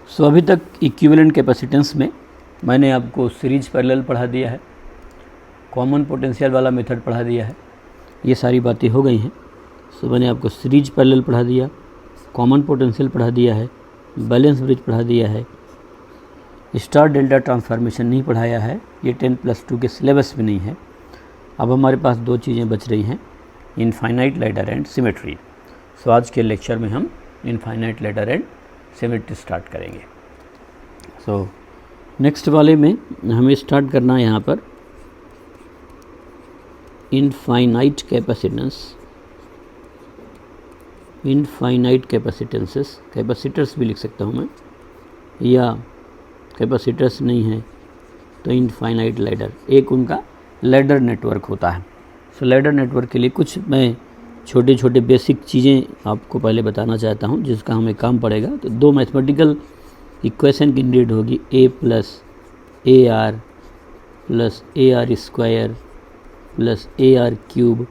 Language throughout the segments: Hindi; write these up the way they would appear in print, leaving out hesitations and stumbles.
सो अभी तक इक्विवेलेंट कैपेसिटेंस में मैंने आपको सीरीज पैरेलल पढ़ा दिया है, कॉमन पोटेंशियल वाला मेथड पढ़ा दिया है, ये सारी बातें हो गई हैं। सो मैंने आपको सीरीज पैरेलल पढ़ा दिया, कॉमन पोटेंशियल पढ़ा दिया है, बैलेंस ब्रिज पढ़ा दिया है, स्टार डेल्टा ट्रांसफॉर्मेशन नहीं पढ़ाया है, ये 10+2 के सिलेबस में नहीं है। अब हमारे पास दो चीज़ें बच रही हैं, infinite ladder and symmetry. So आज के लेक्चर में हम infinite ladder and symmetry start करेंगे। सो नेक्स्ट वाले में हमें स्टार्ट करना है यहाँ पर इनफाइनाइट कैपेसिटेंस, इनफाइनाइट कैपेसिटेंसेस, कैपेसिटर्स भी लिख सकता हूँ मैं, या कैपेसिटर्स नहीं है तो इनफाइनाइट लैडर, एक उनका लैडर नेटवर्क होता है। सो लैडर नेटवर्क के लिए कुछ मैं छोटे छोटे बेसिक चीज़ें आपको पहले बताना चाहता हूँ जिसका हमें काम पड़ेगा। तो दो मैथमेटिकल इक्वेशन की नीड होगी, a plus A R plus A R square plus A R cube,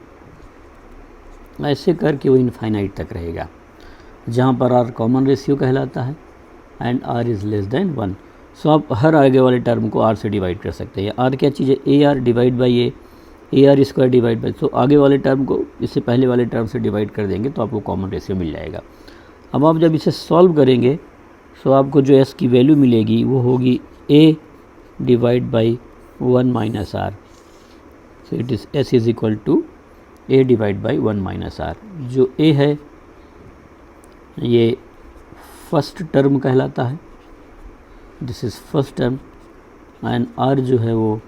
ऐसे करके वो इनफाइनाइट तक रहेगा, जहाँ पर r कॉमन रेशियो कहलाता है and r is less than 1। सो आप हर आगे वाले टर्म को r से डिवाइड कर सकते हैं। r क्या चीज़ है, A R divide by A R square divide by, so आगे वाले टर्म को इससे पहले वाले टर्म से डिवाइड कर देंगे तो आपको कॉमन रेशियो मिल जाएगा। अब आप जब इसे सॉल्व करेंगे सो आपको जो s की वैल्यू मिलेगी वो होगी a divide by 1 minus r. So it is s is equal to a divide by 1 minus r. जो a है ये फर्स्ट टर्म कहलाता है, this is first term, and r जो है वो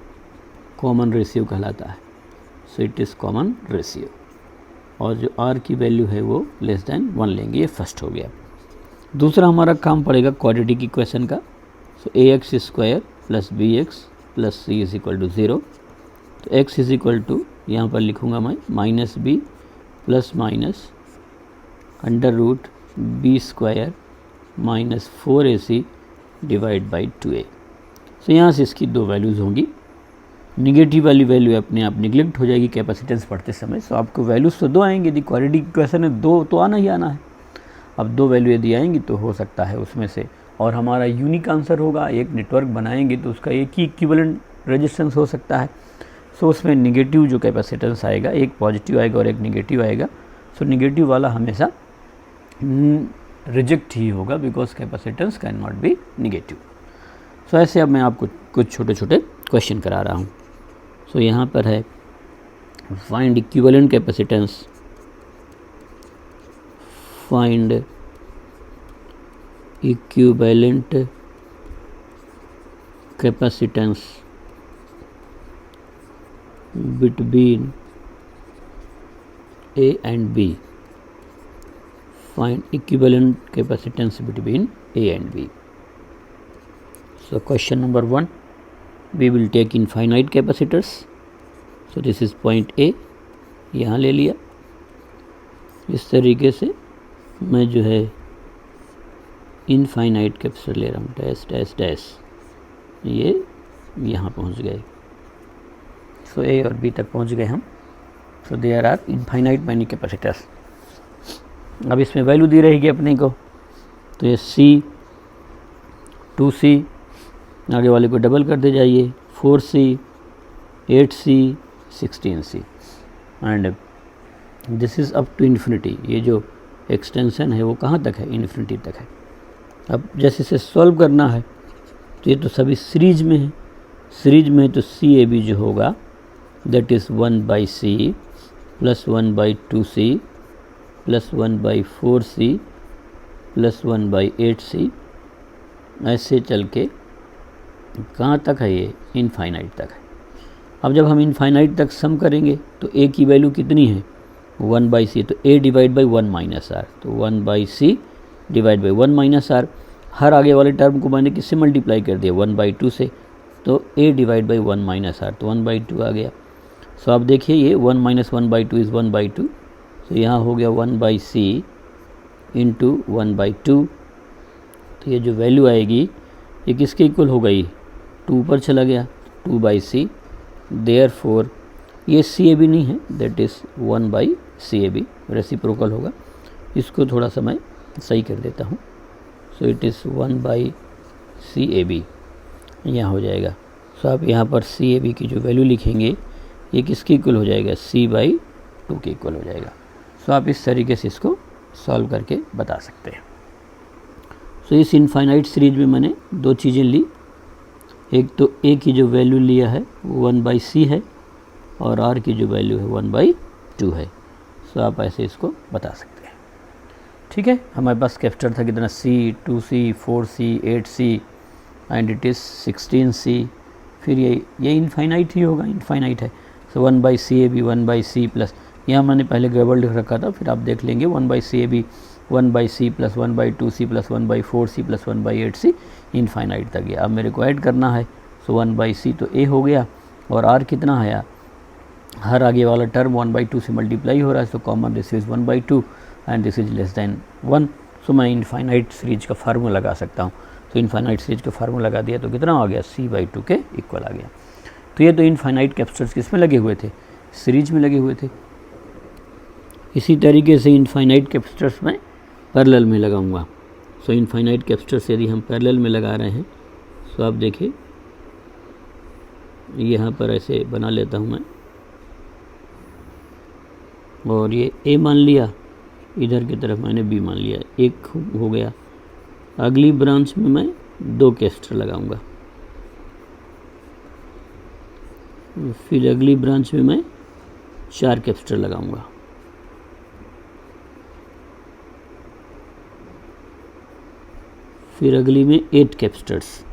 कॉमन रेशियो कहलाता है। So it is common ratio, और जो r की वैल्यू है वो लेस देन 1 लेंगे, ये फर्स्ट हो गया। दूसरा हमारा काम पड़ेगा क्वाड्रेटिक इक्वेशन का। So ax square plus bx plus c is equal to 0। तो x इज इक्वल टू यहाँ पर लिखूँगा मैं minus b plus minus under root b square minus 4ac divide by 2a। So यहाँ से इसकी दो वैल्यूज़ होंगी, निगेटिव वाली वैल्यू अपने आप निगलेक्ट हो जाएगी कैपेसिटेंस पढ़ते समय। सो आपको वैल्यूज़ तो दो आएंगे, यदि क्वाड्रेटिक इक्वेशन है दो तो आना ही आना है। अब दो वैल्यू यदि आएंगी तो हो सकता है उसमें से, और हमारा यूनिक आंसर होगा, एक नेटवर्क बनाएंगे तो उसका एक ही इक्विवेलेंट रेजिस्टेंस हो सकता है। सो उसमें निगेटिव जो कैपेसिटेंस आएगा, एक पॉजिटिव आएगा और एक निगेटिव आएगा। सो निगेटिव वाला हमेशा रिजेक्ट ही होगा, because capacitance can not be negative. So ऐसे अब मैं आपको कुछ छोटे छोटे क्वेश्चन करा रहा हूँ। सो यहाँ पर है find equivalent capacitance, find equivalent capacitance between A and B, find equivalent capacitance between A and B. So question number 1, we will take infinite capacitors. So this is point A, यहाँ ले लिया। इस तरीके से मैं जो है इनफाइनाइट कैपेसिटर ले रहा हूँ, डैश डैश डैश, ये यहाँ पहुँच गए। सो A और B तक पहुँच गए हम। So there are infinite many capacitors. अब इसमें वैल्यू दी रहेगी अपने को, तो ये C 2C, आगे वाले को डबल कर दे जाइए, 4C 8C 16C, and this is up to infinity. ये जो एक्सटेंशन है वो कहाँ तक है, इन्फिनिटी तक है। अब जैसे इसे सॉल्व करना है तो ये तो सभी सीरीज में है, सीरीज में तो CAB जो होगा that is 1/C plus 1/2C plus 1/4C plus 1/8C, ऐसे चल के कहाँ तक है, ये इनफाइनाइट तक है। अब जब हम इनफाइनाइट तक सम करेंगे तो A की वैल्यू कितनी है, 1/C, तो A divide by 1 minus are, तो 1/C divide by 1 minus R. हर आगे वाले टर्म को मैंने किससे मल्टीप्लाई कर दिया, 1/2 से, तो A divide by 1 minus are, तो 1/2 आ गया। सो आप देखिए ये 1 माइनस 1/2 इज़ 1/2, तो यहाँ हो गया 1/C इंटू 1/2। तो ये जो वैल्यू आएगी ये किसके इक्वल हो गई, 2 पर चला गया, 2/C। देयरफॉर ये CAB नहीं है, दैट इज़ 1/CAB, रेसिप्रोकल होगा। इसको थोड़ा सा मैं सही कर देता हूँ। सो इट इज़ 1/CAB यहाँ हो जाएगा। सो आप यहाँ पर CAB की जो वैल्यू लिखेंगे ये किसके इक्वल हो जाएगा, C/2 के इक्वल हो जाएगा। सो आप इस तरीके से इसको सॉल्व करके बता सकते हैं। सो इस इनफाइनाइट सीरीज में मैंने दो चीज़ें ली, एक तो A की जो वैल्यू लिया है वो 1/C है और R की जो वैल्यू है 1/2 है। सो आप ऐसे इसको बता सकते हैं। ठीक है, हमारे पास कैपेसिटर था कितना, C, 2C, 4C, 8C and it is 16C। फिर ये इनफाइनाइट ही होगा, इनफाइनाइट है। सो 1/CAB 1/C प्लस, यहाँ मैंने पहले गड़बड़ लिख रखा था, फिर आप देख लेंगे 1/CAB 1/C plus 1/2C plus 1/4C plus 1/8C infinite तक गया। अब मेरे को ऐड करना है। सो 1/C तो A हो गया और R कितना है, हर आगे वाला टर्म 1/2 से मल्टीप्लाई हो रहा है। So common this is 1/2 and this is less than 1। सो मैं इनफाइनाइट सीरीज का फार्मूला लगा सकता हूँ। तो इनफाइनाइट सीरीज का फार्मूला लगा दिया तो कितना आ गया, C/2 के इक्वल आ गया। तो ये तो इनफाइनाइट कैपेसिटर्स किस में लगे हुए थे, सीरीज में लगे हुए थे। इसी तरीके से इनफाइनाइट कैपेसिटर्स में पैरेलल में लगाऊंगा। सो इनफाइनाइट कैपेसिटर्स यदि हम पैरेलल में लगा रहे हैं, सो आप देखिए यहाँ पर ऐसे बना लेता हूँ मैं, और ये A मान लिया, इधर की तरफ मैंने B मान लिया, एक हो गया। अगली ब्रांच में मैं 2 कैपेसिटर लगाऊंगा, फिर अगली ब्रांच में मैं 4 कैपेसिटर लगाऊंगा, फिर अगली में 8 कैपेसिटर्स।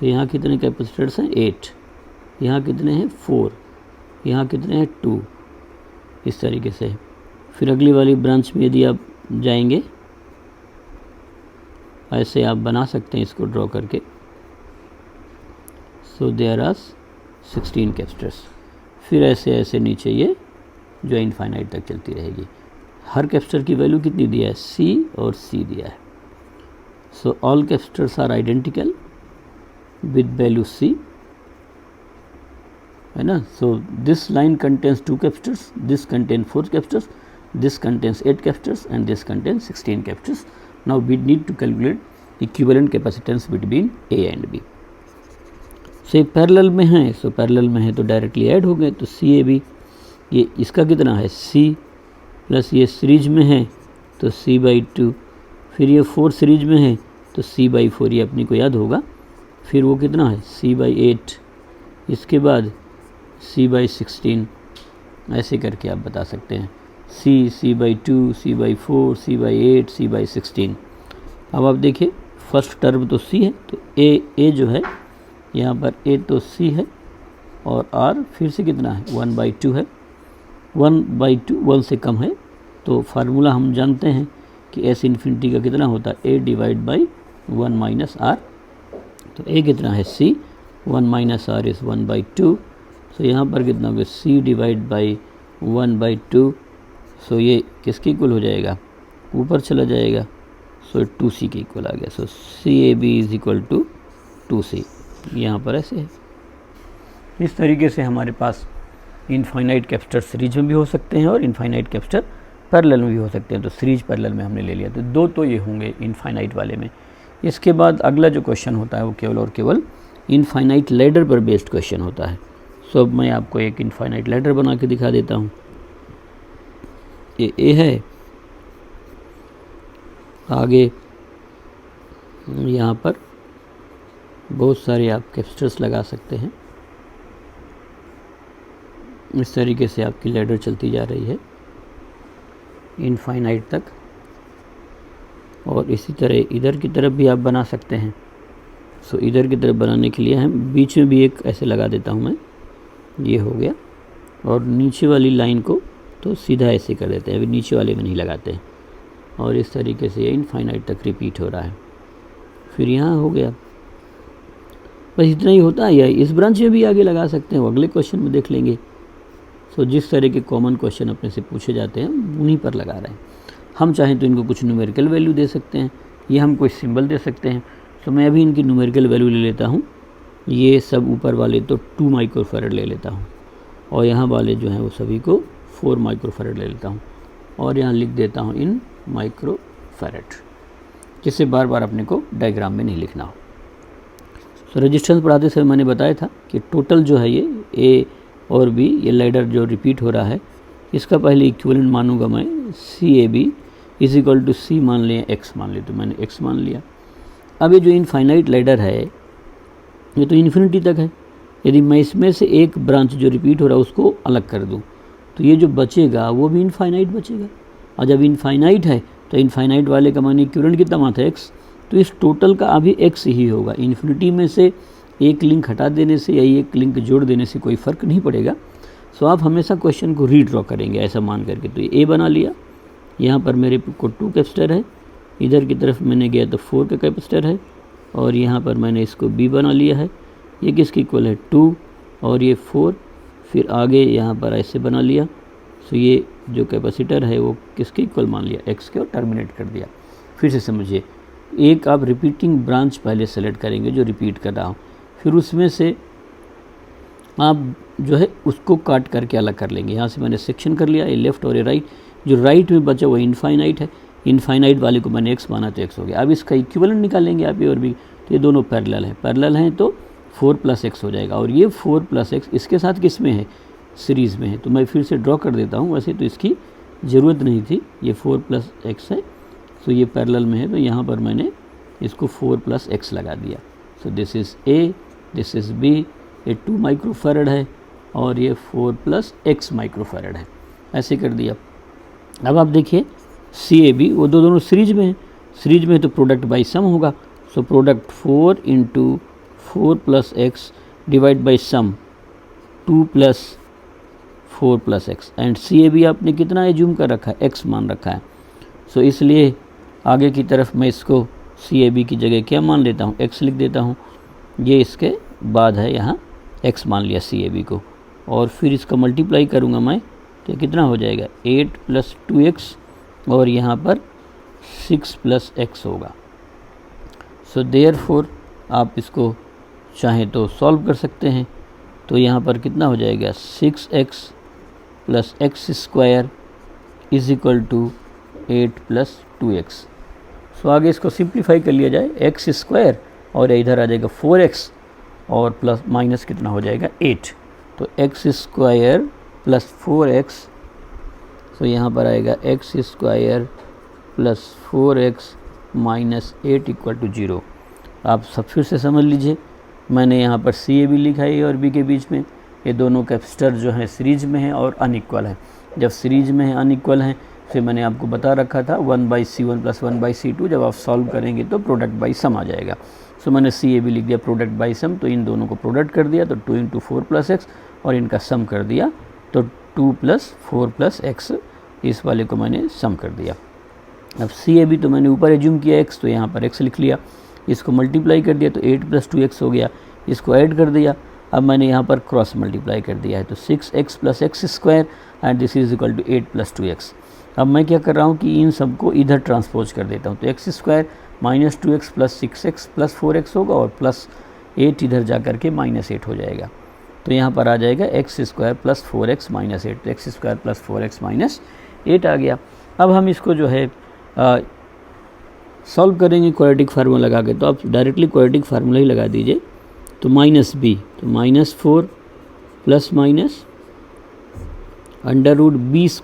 तो यहाँ कितने कैपेसिटर्स हैं, 8, यहाँ कितने हैं 4, यहाँ कितने हैं 2, इस तरीके से। फिर अगली वाली ब्रांच में यदि आप जाएंगे, ऐसे आप बना सकते हैं इसको ड्रॉ करके। So there are 16 capacitors. फिर ऐसे ऐसे नीचे ये जो इनफाइनाइट तक चलती रहेगी। हर कैपेसिटर की वैल्यू कितनी दिया है, C और C दिया है। So all capacitors are identical with value C, है ना। So this line contains 2 capacitors, this contain 4 capacitors, this contains 8 capacitors and this contains 16 capacitors. Now we need to calculate equivalent capacitance between A and B. So parallel में है, सो पैरेलल में है तो डायरेक्टली ऐड हो गए। तो CAB ये इसका कितना है, C प्लस ये सीरीज में है तो C/2, फिर ये 4 सीरीज में है तो C/4, ये अपनी को याद होगा। फिर वो कितना है, C/8, इसके बाद C/16, ऐसे करके आप बता सकते हैं। C/2, C/4, C/8, C/16। अब आप देखिए फर्स्ट टर्म तो C है, तो A जो है यहाँ पर A तो C है और R फिर से कितना है, 1/2 है। 1/2 1 से कम है, तो फार्मूला हम जानते हैं कि S इन्फिनिटी का कितना होता है, A divide by 1 minus R। तो A कितना है, C, 1 माइनस R इज़ 1/2। सो यहाँ पर कितना होगा, C डिवाइड बाई 1/2। सो ये किसके इक्वल हो जाएगा, ऊपर चला जाएगा। सो 2C के इक्वल आ गया। So CAB is equal to 2C, यहाँ पर ऐसे है। इस तरीके से हमारे पास इनफाइनाइट कैपेसिटर सीरीज में भी हो सकते हैं और इनफाइनाइट कैपेसिटर पैरेलल में भी हो सकते हैं। तो सीरीज पैरेलल में हमने ले लिया, तो 2 तो ये होंगे इनफाइनाइट वाले में। इसके बाद अगला जो क्वेश्चन होता है वो केवल और केवल इनफाइनाइट लैडर पर बेस्ड क्वेश्चन होता है। सो अब मैं आपको एक इनफाइनाइट लैडर बना के दिखा देता हूँ। ये A है, आगे यहाँ पर बहुत सारे आप कैपेसिटर्स लगा सकते हैं। इस तरीके से आपकी लैडर चलती जा रही है इनफाइनाइट तक, और इसी तरह इधर की तरफ भी आप बना सकते हैं। सो इधर की तरफ बनाने के लिए हम बीच में भी एक ऐसे लगा देता हूँ मैं, ये हो गया। और नीचे वाली लाइन को तो सीधा ऐसे कर देते हैं, अभी नीचे वाले में नहीं लगाते हैं। और इस तरीके से ये इनफाइनाइट तक रिपीट हो रहा है। फिर यहाँ हो गया, बस इतना ही होता है। या इस ब्रांच में भी आगे लगा सकते हैं, वो अगले क्वेश्चन में देख लेंगे। सो जिस तरह के कॉमन क्वेश्चन अपने से पूछे जाते हैं उन्हीं पर लगा रहे हैं। हम चाहें तो इनको कुछ न्यूमेरिकल वैल्यू दे सकते हैं, ये हम कोई सिंबल दे सकते हैं। तो मैं अभी इनकी न्यूमेरिकल वैल्यू ले लेता हूँ। ये सब ऊपर वाले तो 2 माइक्रोफैरड ले लेता हूँ, और यहाँ वाले जो हैं वो सभी को 4 माइक्रोफैरड ले लेता हूँ, और यहाँ लिख देता हूँ इन माइक्रोफैरड। जिससे बार बार अपने को डायग्राम में नहीं लिखना हो। तो रेजिस्टेंस पढ़ाते समय मैंने बताया था कि टोटल जो है ये ए और बी, ये लैडर जो रिपीट हो रहा है, इसका पहले इक्विवेलेंट मानूंगा मैं C A B is equal to C मान लिया, एक्स मान लिया, तो मैंने एक्स मान लिया। अब ये जो इनफाइनाइट लैडर है ये तो इन्फिनिटी तक है। यदि मैं इसमें से एक ब्रांच जो रिपीट हो रहा है उसको अलग कर दूं तो ये जो बचेगा वो भी इनफाइनाइट बचेगा, और जब इनफाइनाइट है तो इनफाइनाइट वाले का माने इक्विवेलेंट कितना मात्रा है, एक्स, तो इस टोटल का अभी एक्स ही होगा। इन्फिनिटी में से एक लिंक हटा देने से या एक लिंक जोड़ देने से कोई फ़र्क नहीं पड़ेगा। सो आप हमेशा क्वेश्चन को रीड्रॉ करेंगे ऐसा मान करके। तो ये ए बना लिया, यहाँ पर मेरे को 2 कैपेसिटर है, इधर की तरफ मैंने गया तो 4 का कैपेसिटर है, और यहाँ पर मैंने इसको बी बना लिया है, ये किसके इक्वल है 2 और ये 4, फिर आगे यहाँ पर ऐसे बना लिया। सो ये जो कैपेसिटर है वो किसके इक्वल मान लिया, एक्स के, और टर्मिनेट कर दिया। फिर से समझिए, एक आप रिपीटिंग ब्रांच पहले सेलेक्ट करेंगे जो रिपीट कर रहा हूँ, फिर उसमें से आप जो है उसको काट करके अलग कर लेंगे। यहाँ से मैंने सेक्शन कर लिया, ये लेफ़्ट और ये राइट। जो राइट में बचा वो इनफाइनाइट है, इनफाइनाइट वाले को मैंने एक्स माना तो एक्स हो गया। अब इसका इक्विवेलेंट निकालेंगे आप ए और बी, तो ये दोनों पैरेलल हैं, पैरेलल हैं तो 4 + x हो जाएगा, और ये 4 + x इसके साथ किस में है, सीरीज़ में है। तो मैं फिर से ड्रॉ कर देता हूँ, वैसे तो इसकी ज़रूरत नहीं थी, ये 4 + x है, तो ये पैरेलल में है, तो यहाँ पर मैंने इसको 4 + x लगा दिया। So this is A, this is B, ये 2 माइक्रोफैरड है और ये 4 + x माइक्रोफैरड है, ऐसे कर दिया। अब आप देखिए सी ए बी वो दोनों सीरीज में है, सीरीज में तो प्रोडक्ट बाई सम होगा। So product 4 × 4 + x divide by sum 2 + 4 + x, and C A B आपने कितना एज्यूम कर रखा है, x मान रखा है। सो इसलिए आगे की तरफ मैं इसको सी ए बी की जगह क्या मान लेता हूँ, x लिख देता हूँ। ये इसके बाद है, यहाँ x मान लिया सी ए बी को, और फिर इसका मल्टीप्लाई करूँगा मैं तो कितना हो जाएगा 8 + 2x, और यहाँ पर 6 + x होगा। सो देयरफॉर आप इसको चाहें तो सॉल्व कर सकते हैं। तो यहाँ पर कितना हो जाएगा 6x + x² is equal to 8 + 2x। सो आगे इसको सिंप्लीफाई कर लिया जाए, x² और इधर आ जाएगा 4x और प्लस माइनस कितना हो जाएगा 8, तो x² + 4x, सो यहाँ पर आएगा x² + 4x - 8 = 0। आप सब फिर से समझ लीजिए, मैंने यहाँ पर सी ए बी लिखा है और बी के बीच में, ये दोनों कैपेसिटर जो हैं सीरीज में हैं और अनइक्वल है। जब सीरीज में है अनइक्वल हैं फिर मैंने आपको बता रखा था 1/C1 + 1/C2, जब आप सॉल्व करेंगे तो प्रोडक्ट बाई सम आ जाएगा। सो मैंने सी ए बी लिख दिया प्रोडक्ट बाई सम, तो इन दोनों को प्रोडक्ट कर दिया तो 2 × 4 + x, और इनका सम कर दिया तो 2 + 4 + x, इस वाले को मैंने सम कर दिया। अब सी ए बी तो मैंने ऊपर एज्यूम किया x, तो यहाँ पर x लिख लिया, इसको मल्टीप्लाई कर दिया तो 8 + 2x हो गया, इसको ऐड कर दिया। अब मैंने यहाँ पर क्रॉस मल्टीप्लाई कर दिया है, तो 6x + x² and this is equal to 8 + 2x। अब मैं क्या कर रहा हूँ कि इन सबको इधर ट्रांसपोज कर देता हूँ, तो x² - 2x + 6x + 4x होगा, और +8 इधर जा कर के -8 हो जाएगा। तो यहाँ पर आ जाएगा x² + 4x - 8, तो x² + 4x - 8 आ गया। अब हम इसको जो है सॉल्व करेंगे क्वाड्रेटिक फार्मूला लगा के, तो आप डायरेक्टली क्वाड्रेटिक फार्मूला ही लगा दीजिए। तो -b, तो -4 ± √b²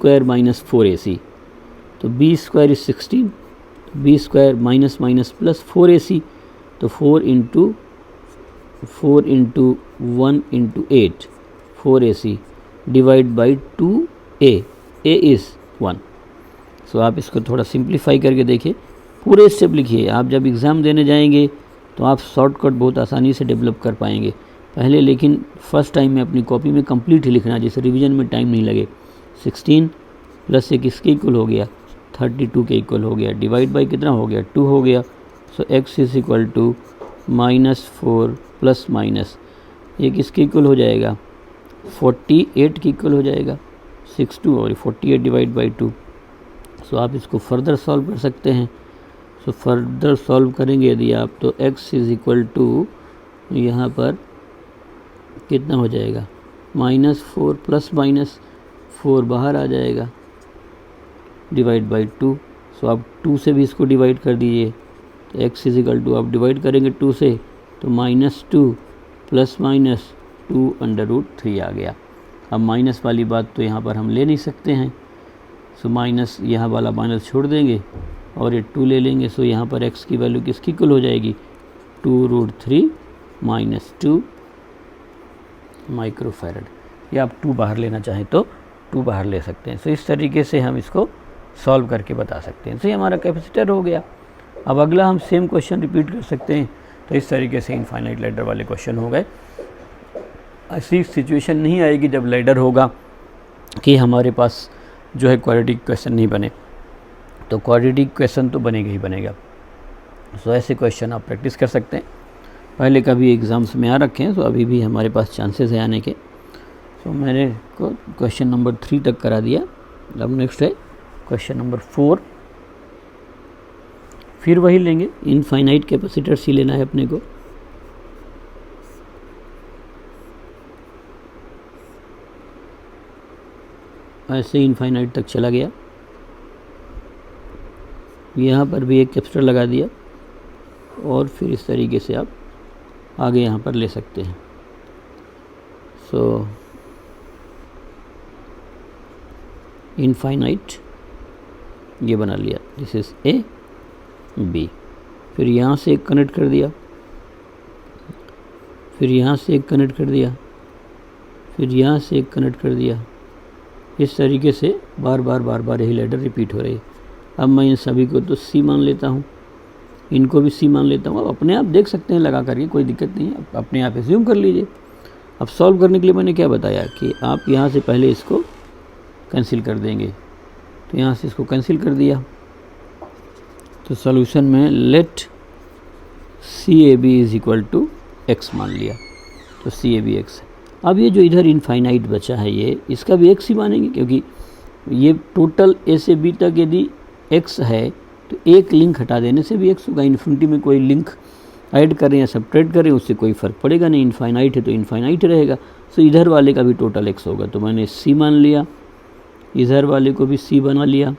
- 4ac, तो b² is 16, b² - plus 4ac, तो 4 × 1 × 8 4ac divide by 2a, a is 1। सो आप इसको थोड़ा सिंप्लीफाई करके देखिए, पूरे स्टेप लिखिए। आप जब एग्ज़ाम देने जाएंगे तो आप शॉर्टकट बहुत आसानी से डेवलप कर पाएंगे पहले, लेकिन फ़र्स्ट टाइम में अपनी कॉपी में कंप्लीट ही लिखना, जिससे रिवीजन में टाइम नहीं लगे। 16 + 1 किसके इक्वल हो गया, 32 के इक्वल हो गया, डिवाइड बाई कितना हो गया 2 हो गया। सो x इज़ इक्वल टू -4 ± ये किसके इक्वल हो जाएगा 48 के इक्वल हो जाएगा, 62 और 48 डिवाइड बाई 2। सो आप इसको फर्दर सॉल्व कर सकते हैं। सो फर्दर सॉल्व करेंगे यदि आप, तो x इज़ इक्वल टू यहाँ पर कितना हो जाएगा -4 ± 4 बाहर आ जाएगा, डिवाइड बाई 2। सो आप 2 से भी इसको डिवाइड कर दीजिए, तो x इजिकल टू आप डिवाइड करेंगे 2 से तो -2 प्लस माइनस 2√3 आ गया। अब माइनस वाली बात तो यहाँ पर हम ले नहीं सकते हैं, सो माइनस यहाँ वाला माइनस छोड़ देंगे और ये 2 ले लेंगे। सो यहाँ पर x की वैल्यू किसकी इक्वल हो जाएगी 2√3 माइनस 2 माइक्रोफैरड, या आप 2 बाहर लेना चाहें तो 2 बाहर ले सकते हैं। सो इस तरीके से हम इसको सॉल्व करके बता सकते हैं। सो ये हमारा कैपेसिटर हो गया। अब अगला हम सेम क्वेश्चन रिपीट कर सकते हैं। तो इस तरीके से इनफाइनाइट लैडर वाले क्वेश्चन हो गए। ऐसी सिचुएशन नहीं आएगी जब लैडर होगा कि हमारे पास जो है क्वाड्रेटिक क्वेश्चन नहीं बने, तो क्वाड्रेटिक क्वेश्चन तो बनेगा ही बनेगा। सो ऐसे क्वेश्चन आप प्रैक्टिस कर सकते हैं, पहले कभी एग्ज़ाम्स में आ रखे हैं, तो अभी भी हमारे पास चांसेस है आने के। सो मैंने को क्वेश्चन नंबर 3 तक करा दिया। अब नेक्स्ट है क्वेश्चन नंबर 4। फिर वही लेंगे, इनफाइनाइट कैपेसिटर्स ही लेना है अपने को। ऐसे इनफाइनाइट तक चला गया, यहाँ पर भी एक कैपेसिटर लगा दिया और फिर इस तरीके से आप आगे यहाँ पर ले सकते हैं। सो इनफाइनाइट ये बना लिया, दिस इज ए बी। फिर यहाँ से एक कनेक्ट कर दिया, फिर यहाँ से एक कनेक्ट कर दिया, फिर यहाँ से एक कनेक्ट कर दिया। इस तरीके से बार बार यही लैडर रिपीट हो रही है। अब मैं इन सभी को तो सी मान लेता हूँ, इनको भी सी मान लेता हूँ। अब अपने आप देख सकते हैं लगा करके, कोई दिक्कत नहीं है, अपने आप एज्यूम कर लीजिए। अब सॉल्व करने के लिए मैंने क्या बताया कि आप यहाँ से पहले इसको कैंसिल कर देंगे, तो यहाँ से इसको कैंसिल कर दिया। तो सॉल्यूशन में let CAB is equal to x मान लिया, तो CAB एक्स है। अब ये जो इधर इनफाइनाइट बचा है ये, इसका भी एक्स ही मानेंगे, क्योंकि ये टोटल A से B तक यदि एक्स है तो एक लिंक हटा देने से भी एक्स होगा। इन्फिनिटी में कोई लिंक ऐड करें या सब्ट्रैक्ट करें उससे कोई फ़र्क पड़ेगा नहीं, इनफाइनाइट है तो इनफाइनाइट रहेगा। सो इधर वाले का भी टोटल एक्स होगा, तो मैंने C मान लिया, इधर वाले को भी C बना लिया।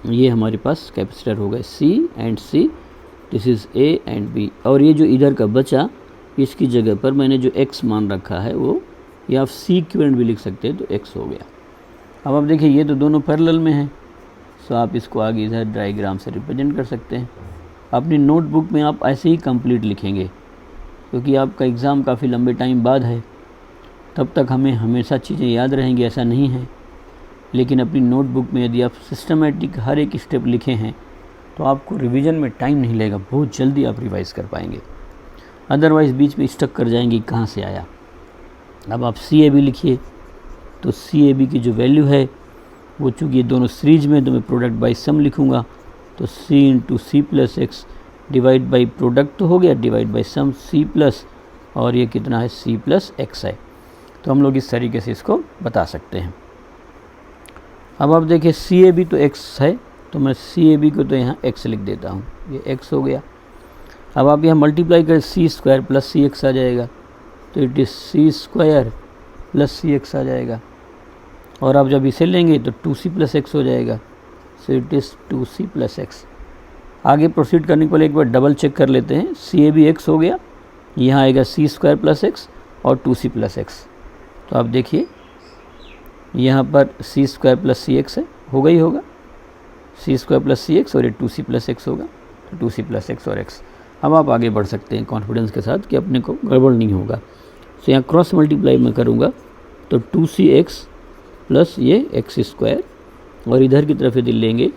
ये हमारे पास कैपेसिटर हो गए C and C, this is A and B। और ये जो इधर का बचा इसकी जगह पर मैंने जो x मान रखा है वो, या आप C इक्विवेलेंट भी लिख सकते हैं, तो x हो गया। अब आप देखिए ये तो दोनों पैरेलल में हैं, सो आप इसको आगे इधर डायग्राम से रिप्रेजेंट कर सकते हैं। अपनी नोटबुक में आप ऐसे ही कंप्लीट लिखेंगे, क्योंकि आपका एग्ज़ाम काफ़ी लंबे टाइम बाद है, तब तक हमें हमेशा चीज़ें याद रहेंगी ऐसा नहीं है। लेकिन अपनी नोटबुक में यदि आप सिस्टमेटिक हर एक स्टेप लिखे हैं तो आपको रिवीजन में टाइम नहीं लगेगा, बहुत जल्दी आप रिवाइज़ कर पाएंगे। अदरवाइज़ बीच में स्टक कर जाएंगे कहाँ से आया। अब आप CAB लिखिए, तो CAB की जो वैल्यू है वो चूँकि ये दोनों सीरीज में, तो मैं प्रोडक्ट बाई सम लिखूँगा, तो C into C plus x divide by product तो हो गया, divide by sum C plus, और ये कितना है C प्लस एक्स है। तो हम लोग इस तरीके से इसको बता सकते हैं। अब आप देखिए CAB तो x है, तो मैं CAB को तो यहाँ x लिख देता हूँ, ये x हो गया। अब आप यहाँ मल्टीप्लाई करें C² प्लस CX आ जाएगा, तो it is C² plus CX आ जाएगा। और आप जब इसे लेंगे तो 2C प्लस एक्स हो जाएगा, सो it is 2C plus x. आगे प्रोसीड करने के पहले एक बार डबल चेक कर लेते हैं। CAB x हो गया, यहाँ आएगा C² प्लस एक्स और 2C प्लस एक्स। तो आप देखिए यहाँ पर C² प्लस CX है, होगा ही होगा, C² प्लस CX और ये 2C प्लस एक्स होगा, तो 2C प्लस एक्स और x। अब आप आगे बढ़ सकते हैं कॉन्फिडेंस के साथ कि अपने को गड़बड़ नहीं होगा। तो यहाँ क्रॉस मल्टीप्लाई में करूँगा तो 2CX प्लस ये x² और इधर की तरफ यदि लेंगे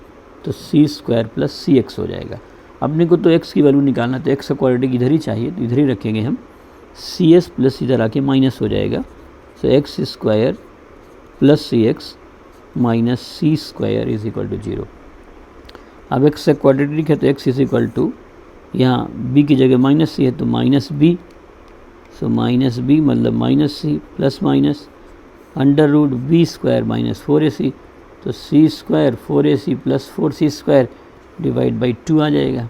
तो C² प्लस CX हो जाएगा। अपने को तो x की वैल्यू निकालना, तो x का क्वाड्रेटिक इधर ही चाहिए, तो इधर ही रखेंगे हम। CS प्लस इधर आके माइनस हो जाएगा, so x² plus CX minus C² is equal to 0। अब x से क्वाड्रेटिक है तो x इज इक्वल टू, यहाँ b की जगह माइनस C है तो minus B, so minus B मतलब minus C plus minus √B² minus 4AC, तो C² 4AC plus 4C² divide by 2 आ जाएगा।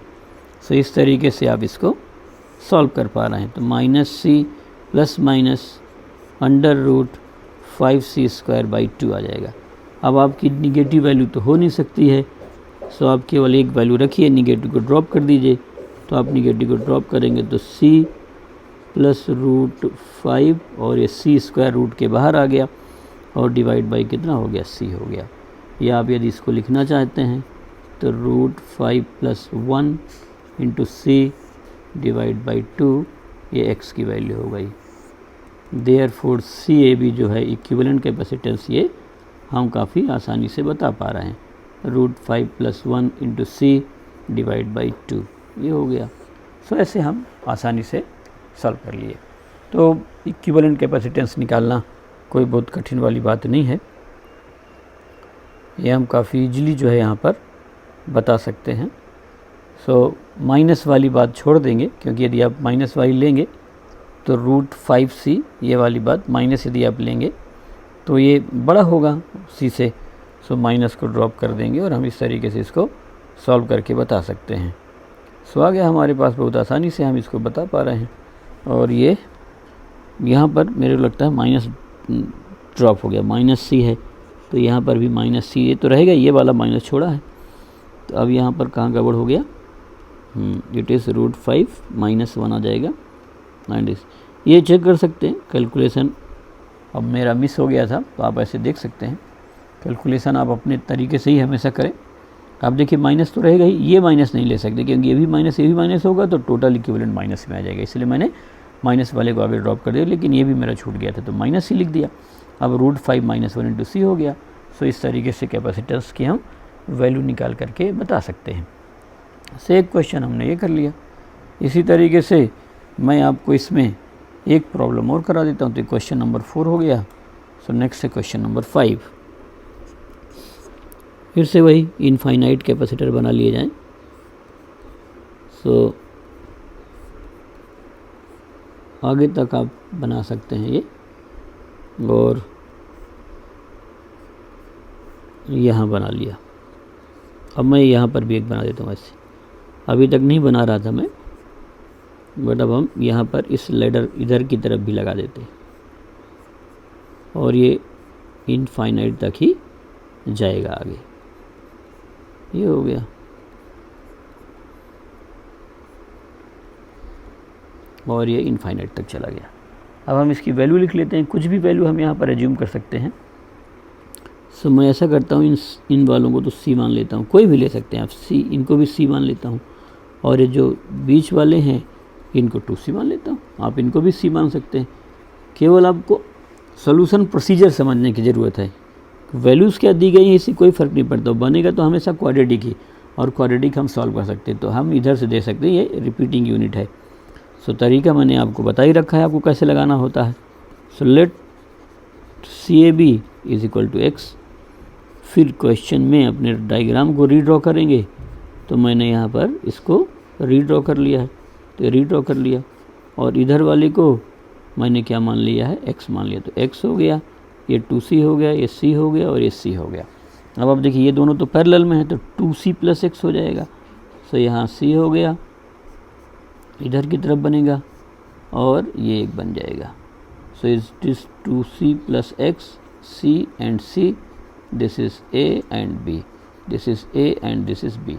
सो इस तरीके से आप इसको सॉल्व कर पा रहे हैं। तो minus C plus minus √5C² by 2 आ जाएगा। अब आपकी निगेटिव वैल्यू तो हो नहीं सकती है, सो आप केवल एक वैल्यू रखिए, निगेटिव को ड्रॉप कर दीजिए। तो आप निगेटिव को ड्रॉप करेंगे तो c प्लस रूट 5 और ये c स्क्वायर रूट के बाहर आ गया और डिवाइड बाई कितना हो गया, c हो गया। या आप यदि इसको लिखना चाहते हैं तो root 5 plus 1 into c divide by 2, ये x की वैल्यू हो गई। देयरफॉर CAB जो है इक्विवेलेंट कैपेसिटेंस, ये हम काफ़ी आसानी से बता पा रहे हैं। Root 5 plus 1 into c divide by 2, ये हो गया। सो ऐसे हम आसानी से सॉल्व कर लिए। तो इक्विवेलेंट कैपेसिटेंस निकालना कोई बहुत कठिन वाली बात नहीं है, ये हम काफ़ी इजीली जो है यहाँ पर बता सकते हैं। सो माइनस वाली बात छोड़ देंगे, क्योंकि यदि आप माइनस वाली लेंगे तो रूट 5c, ये वाली बात माइनस यदि आप लेंगे तो ये बड़ा होगा c से। सो माइनस को ड्रॉप कर देंगे और हम इस तरीके से इसको सॉल्व करके बता सकते हैं। सो आ गया हमारे पास, बहुत आसानी से हम इसको बता पा रहे हैं। और ये यहाँ पर मेरे को लगता है माइनस ड्रॉप हो गया, माइनस c है तो यहाँ पर भी माइनस c, ये तो रहेगा, ये वाला माइनस छोड़ा है। तो अब यहाँ पर कहाँ गड़बड़ हो गया, इट इज़ रूट 5 माइनस 1 आ जाएगा। एंड ये चेक कर सकते हैं कैलकुलेशन, अब मेरा मिस हो गया था तो आप ऐसे देख सकते हैं। कैलकुलेशन आप अपने तरीके से ही हमेशा करें। आप देखिए माइनस तो रहेगा ही, ये माइनस नहीं ले सकते क्योंकि ये भी माइनस होगा तो टोटल इक्विवेलेंट माइनस में आ जाएगा, इसलिए मैंने माइनस वाले को आगे ड्रॉप कर दिया, लेकिन ये भी मेरा छूट गया था तो माइनस ही लिख दिया। अब रूट 5 माइनस 1 इंटू c हो गया। सो इस तरीके से कैपेसिटेंस की हम वैल्यू निकाल करके बता सकते हैं। से एक क्वेश्चन हमने ये कर लिया। इसी तरीके से मैं आपको इसमें एक प्रॉब्लम और करा देता हूँ, तो क्वेश्चन नंबर 4 हो गया। सो नेक्स्ट है क्वेश्चन नंबर 5। फिर से वही इनफाइनाइट कैपेसिटर बना लिए जाएं। सो आगे तक आप बना सकते हैं ये, और यहाँ बना लिया। अब मैं यहाँ पर भी एक बना देता हूँ। ऐसे अभी तक नहीं बना रहा था मैं, बट अब हम यहाँ पर इस लेडर इधर की तरफ भी लगा देते हैं और ये इनफाइनाइट तक ही जाएगा आगे। ये हो गया। और ये इनफाइनाइट तक चला गया। अब हम इसकी वैल्यू लिख लेते हैं, कुछ भी वैल्यू हम यहाँ पर एज्यूम कर सकते हैं। सो मैं ऐसा करता हूँ, इन वालों को तो c मान लेता हूँ, कोई भी ले सकते हैं आप c, इनको भी c मान लेता हूँ। और ये जो बीच वाले हैं इनको 2c मान लेता हूँ, आप इनको भी c मान सकते हैं। केवल आपको सोल्यूशन प्रोसीजर समझने की ज़रूरत है। वैल्यूज़ क्या दी गई हैं इससे कोई फ़र्क नहीं पड़ता, बनेगा तो हमेशा क्वाड्रेटिक ही, और क्वाड्रेटिक हम सॉल्व कर सकते हैं तो हम इधर से दे सकते हैं, ये रिपीटिंग यूनिट है। सो तरीका मैंने आपको बता ही रखा है आपको कैसे लगाना होता है। So let CAB is equal to x। फिर क्वेश्चन में अपने डायग्राम को रीड्रॉ करेंगे, तो मैंने यहाँ पर इसको रीड्रॉ कर लिया है, तो रीड्रॉ कर लिया। और इधर वाले को मैंने क्या मान लिया है, x मान लिया, तो x हो गया, ये 2c हो गया, ये c हो गया और ये c हो गया। अब आप देखिए ये दोनों तो पैरेलल में है तो 2c प्लस x हो जाएगा। सो यहाँ c हो गया, इधर की तरफ बनेगा और ये एक बन जाएगा। सो it is 2c plus x, c and c, this is a and b, this is a and this is b।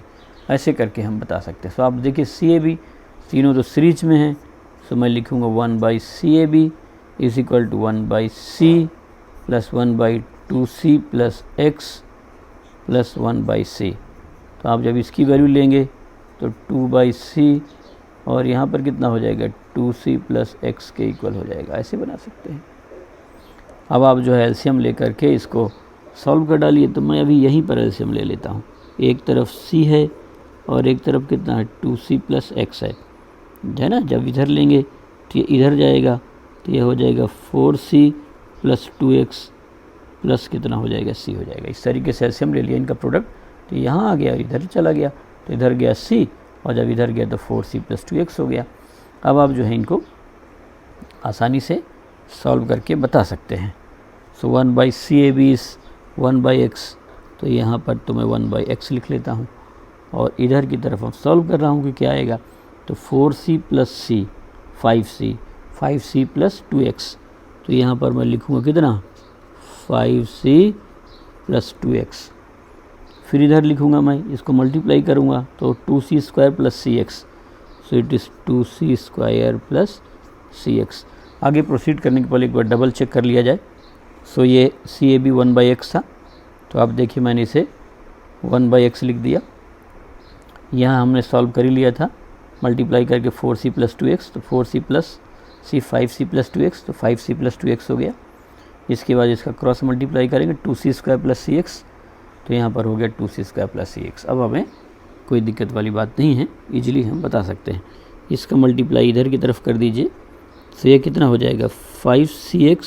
ऐसे करके हम बता सकते हैं। सो आप देखिए CAB तीनों तो सीरीज में हैं। सो मैं लिखूँगा 1/CAB is equal to 1/c plus 1/2c plus x plus 1/c। तो आप जब इसकी वैल्यू लेंगे तो 2/c और यहाँ पर कितना हो जाएगा, 2c प्लस x के इक्वल हो जाएगा। ऐसे बना सकते हैं। अब आप जो है एलसीएम लेकर के इसको सॉल्व कर डालिए। तो मैं अभी यहीं पर एलसीएम ले लेता हूँ। एक तरफ c है और एक तरफ कितना है, 2c प्लस x है ना। जब इधर लेंगे तो ये इधर जाएगा, तो ये हो जाएगा 4c प्लस 2x प्लस कितना हो जाएगा, c हो जाएगा। इस तरीके से एलसीएम ले लिया इनका प्रोडक्ट, तो यहाँ आ गया, इधर चला गया, तो इधर गया c और जब इधर गया तो 4c प्लस 2x हो गया। अब आप जो है इनको आसानी से सॉल्व करके बता सकते हैं। सो 1/CAB इज़ 1/x, तो यहाँ पर तो मैं 1/x लिख लेता हूँ और इधर की तरफ हम सॉल्व कर रहा हूँ कि क्या आएगा, तो 4c plus c 5c, 5c plus 2x, तो यहाँ पर मैं लिखूँगा कितना, 5c प्लस 2x। फिर इधर लिखूँगा मैं, इसको मल्टीप्लाई करूँगा तो 2c² plus CX, so it is 2c² plus CX। आगे प्रोसीड करने के पहले एक बार डबल चेक कर लिया जाए। सो ये CAB 1/x था, तो आप देखिए मैंने इसे 1/x लिख दिया। यहाँ हमने सॉल्व कर ही लिया था मल्टीप्लाई करके 4c प्लस 2x, तो 4c plus c 5c plus 2x, तो 5c प्लस 2x हो गया। इसके बाद इसका क्रॉस मल्टीप्लाई करेंगे 2c² प्लस CX, तो यहाँ पर हो गया 2c² प्लस CX। अब हमें कोई दिक्कत वाली बात नहीं है, इजीली हम बता सकते हैं। इसका मल्टीप्लाई इधर की तरफ कर दीजिए, तो ये कितना हो जाएगा 5cx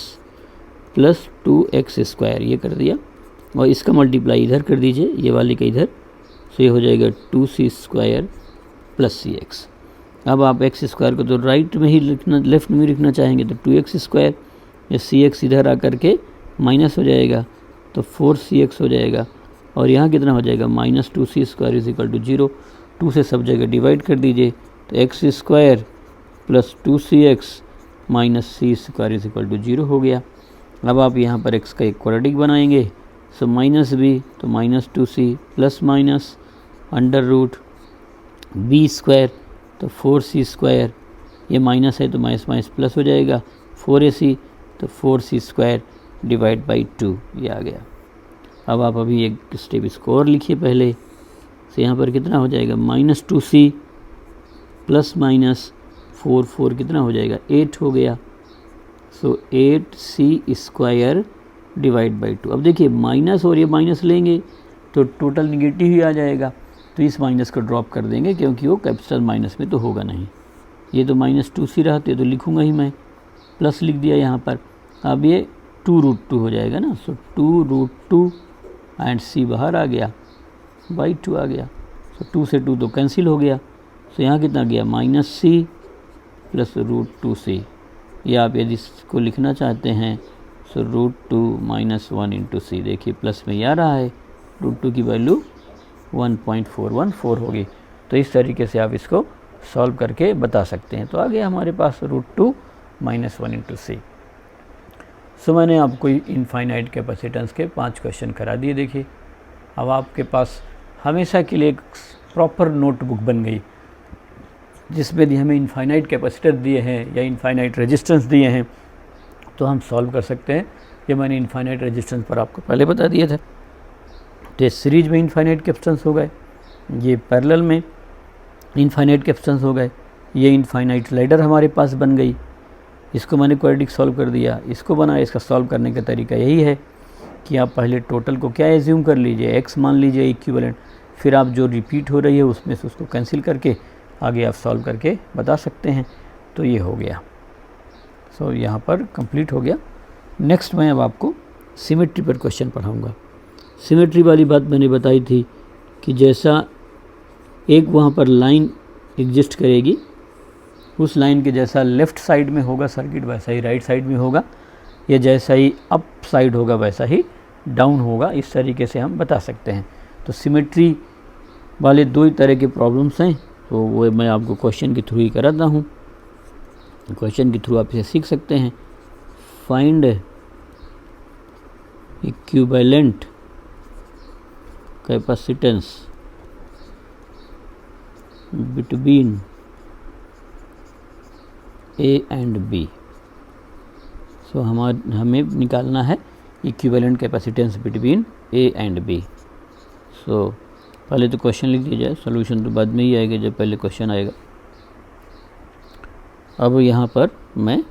प्लस 2x², ये कर दिया। और इसका मल्टीप्लाई इधर कर दीजिए, ये वाले का इधर, तो ये हो जाएगा 2c² प्लस CX। अब आप x² को तो राइट में ही लिखना, लेफ्ट में ही लिखना चाहेंगे तो 2x², या CX इधर आकर के माइनस हो जाएगा तो 4cx हो जाएगा। और यहाँ कितना हो जाएगा -2c² इज इक्वल टू 0। 2 से सब जगह डिवाइड कर दीजिए, तो x² plus 2cx minus c² is equal to 0 हो गया। अब आप यहाँ पर x का एक क्वाड्रेटिक बनाएंगे, सो -b तो -2c plus minus under root b² तो 4c², ये माइनस है तो माइनस माइनस प्लस हो जाएगा, 4ac तो 4c² डिवाइड बाई 2, ये आ गया। अब आप अभी एक स्टेप इसको और लिखिए पहले से, यहाँ पर कितना हो जाएगा -2c प्लस माइनस 4 कितना हो जाएगा 8 हो गया, सो 8c² डिवाइड बाई 2। अब देखिए माइनस और ये माइनस लेंगे तो टोटल निगेटिव ही आ जाएगा, तो इस माइनस को ड्रॉप कर देंगे क्योंकि वो कैपिटल माइनस में तो होगा नहीं। ये तो -2c रहते तो लिखूँगा ही मैं, प्लस लिख दिया यहाँ पर। अब ये 2√2 हो जाएगा ना, सो 2√2 एंड c बाहर आ गया, बाई 2 आ गया, सो 2 से 2 तो कैंसिल हो गया। सो यहाँ कितना गया -c प्लस √2c। या आप यदि इसको लिखना चाहते हैं सो √2 - 1 इंटू c, देखिए प्लस में ही आ रहा है, √2 की वैल्यू 1.414 होगी। तो इस तरीके से आप इसको सॉल्व करके बता सकते हैं। तो आ गया हमारे पास √2 - 1 इंटू c। सो मैंने आपको इनफाइनाइट कैपेसिटेंस के 5 क्वेश्चन करा दिए। देखिए अब आपके पास हमेशा के लिए एक प्रॉपर नोटबुक बन गई, जिसमें यदि हमें इनफाइनाइट कैपेसिटर दिए हैं या इनफाइनाइट रेजिस्टेंस दिए हैं तो हम सॉल्व कर सकते हैं। ये मैंने इनफाइनाइट रेजिस्टेंस पर आपको पहले बता दिए थे। तो ये सीरीज में इनफाइनाइट कैपेसिटेंस हो गए, ये पैरेलल में इनफाइनाइट कैपेसिटेंस हो गए, ये इनफाइनाइट लैडर हमारे पास बन गई। इसको मैंने क्वाड्रेटिक सॉल्व कर दिया, इसको बनाया। इसका सॉल्व करने का तरीका यही है कि आप पहले टोटल को क्या एज्यूम कर लीजिए, x मान लीजिए इक्विवेलेंट, फिर आप जो रिपीट हो रही है उसमें से उसको कैंसिल करके आगे आप सॉल्व करके बता सकते हैं। तो ये हो गया। सो यहाँ पर कंप्लीट हो गया। नेक्स्ट मैं अब आपको सिमेट्री पर क्वेश्चन पढ़ाऊँगा। सिमेट्री वाली बात मैंने बताई थी कि जैसा एक वहाँ पर लाइन एग्जिस्ट करेगी, उस लाइन के जैसा लेफ़्ट साइड में होगा सर्किट वैसा ही राइट साइड में होगा, या जैसा ही अप साइड होगा वैसा ही डाउन होगा। इस तरीके से हम बता सकते हैं। तो सिमेट्री वाले 2 तरह के प्रॉब्लम्स हैं, तो वो मैं आपको क्वेश्चन के थ्रू ही कराता हूँ। क्वेश्चन के थ्रू आप इसे सीख सकते हैं। Find equivalent capacitance between A and B। सो हमें निकालना है equivalent capacitance between A and B। सो पहले तो क्वेश्चन लिख दिया जाए, सॉल्यूशन तो बाद में ही आएगा जब पहले क्वेश्चन आएगा। अब यहाँ पर मैं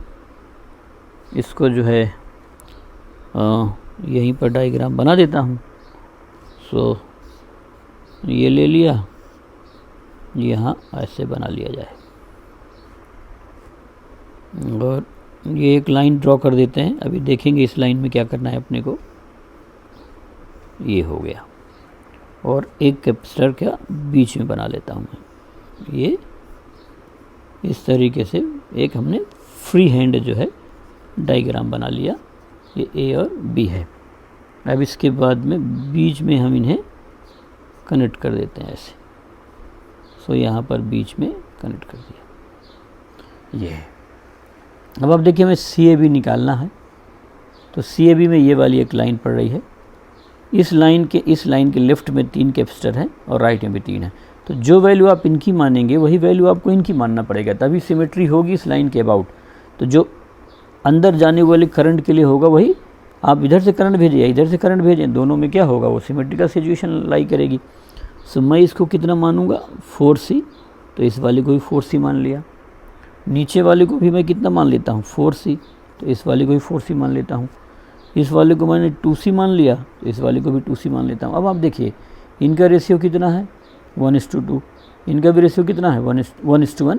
इसको जो है यहीं पर डायग्राम बना देता हूँ। सो ये ले लिया, यहाँ ऐसे बना लिया जाए और ये एक लाइन ड्रॉ कर देते हैं। अभी देखेंगे इस लाइन में क्या करना है अपने को। ये हो गया और एक कैपेसिटर का बीच में बना लेता हूँ मैं। ये इस तरीके से एक हमने फ्री हैंड जो है डायग्राम बना लिया। ये A और B है। अब इसके बाद में बीच में हम इन्हें कनेक्ट कर देते हैं ऐसे। सो यहाँ पर बीच में कनेक्ट कर दिया। ये है। अब आप देखिए हमें CAB निकालना है, तो CAB में ये वाली एक लाइन पड़ रही है। इस लाइन के लेफ्ट में 3 कैपेसिटर हैं और राइट में भी 3 है, तो जो वैल्यू आप इनकी मानेंगे वही वैल्यू आपको इनकी मानना पड़ेगा, तभी सिमेट्री होगी इस लाइन के अबाउट। तो जो अंदर जाने वाले करंट के लिए होगा वही आप इधर से करंट भेजिए या इधर से करंट भेजें, दोनों में क्या होगा, वो सिमेट्रिकल सिचुएशन लाई करेगी। सो मैं इसको कितना मानूंगा 4C, तो इस वाले को भी 4C मान लिया। नीचे वाले को भी मैं कितना मान लेता हूँ 4C, तो इस वाले को भी 4C मान लेता हूँ। इस वाले को मैंने 2C मान लिया, तो इस वाले को भी 2C मान लेता हूँ। अब आप देखिए इनका रेशियो कितना है 1:2, इनका भी रेशियो कितना है 1:1,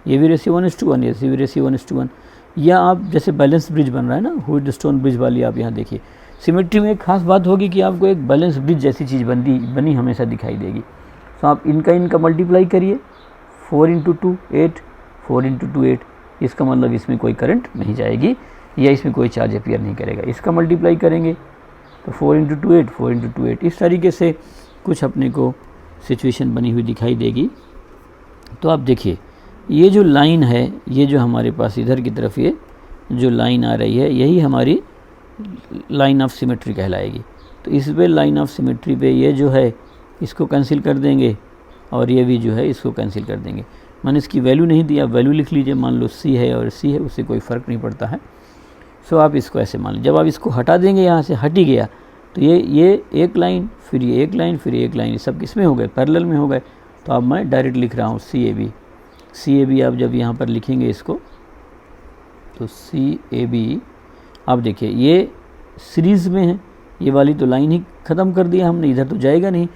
ये भी रेशियो 1:1, ये भी रेशियो 1:1। या आप जैसे बैलेंस ब्रिज बन रहा है ना, व्हीटस्टोन ब्रिज वाली, आप यहाँ देखिए सिमेट्री में एक खास बात होगी कि आपको एक बैलेंस ब्रिज जैसी चीज़ बनी हमेशा दिखाई देगी। तो आप इनका मल्टीप्लाई करिए, 4×2 8, 4×2 8, इसका मतलब इसमें कोई करंट नहीं जाएगी या इसमें कोई चार्ज अपीयर नहीं करेगा। इसका मल्टीप्लाई करेंगे तो 4×2 8, 4×2 8, इस तरीके से कुछ अपने को सिचुएशन बनी हुई दिखाई देगी। तो आप देखिए ये जो लाइन है, ये जो हमारे पास इधर की तरफ ये जो लाइन आ रही है, यही हमारी लाइन ऑफ सिमेट्री कहलाएगी। तो इस पे लाइन ऑफ सिमेट्री पे ये जो है इसको कैंसिल कर देंगे और ये भी जो है इसको कैंसिल कर देंगे। मैंने इसकी वैल्यू नहीं दी, आप वैल्यू लिख लीजिए, मान लो C है और C है, उससे कोई फ़र्क नहीं पड़ता है। सो आप इसको ऐसे मान लीजिए, जब आप इसको हटा देंगे यहाँ से हट ही गया, तो ये एक लाइन, फिर ये एक लाइन, फिर ये एक लाइन, ये सब किस में हो गए, पैरेलल में हो गए। तो अब मैं डायरेक्ट लिख रहा हूँ CAB आप जब यहाँ पर लिखेंगे इसको, तो CAB आप देखिए ये सीरीज़ में है, ये वाली तो लाइन ही ख़त्म कर दिया हमने, इधर तो जाएगा नहीं।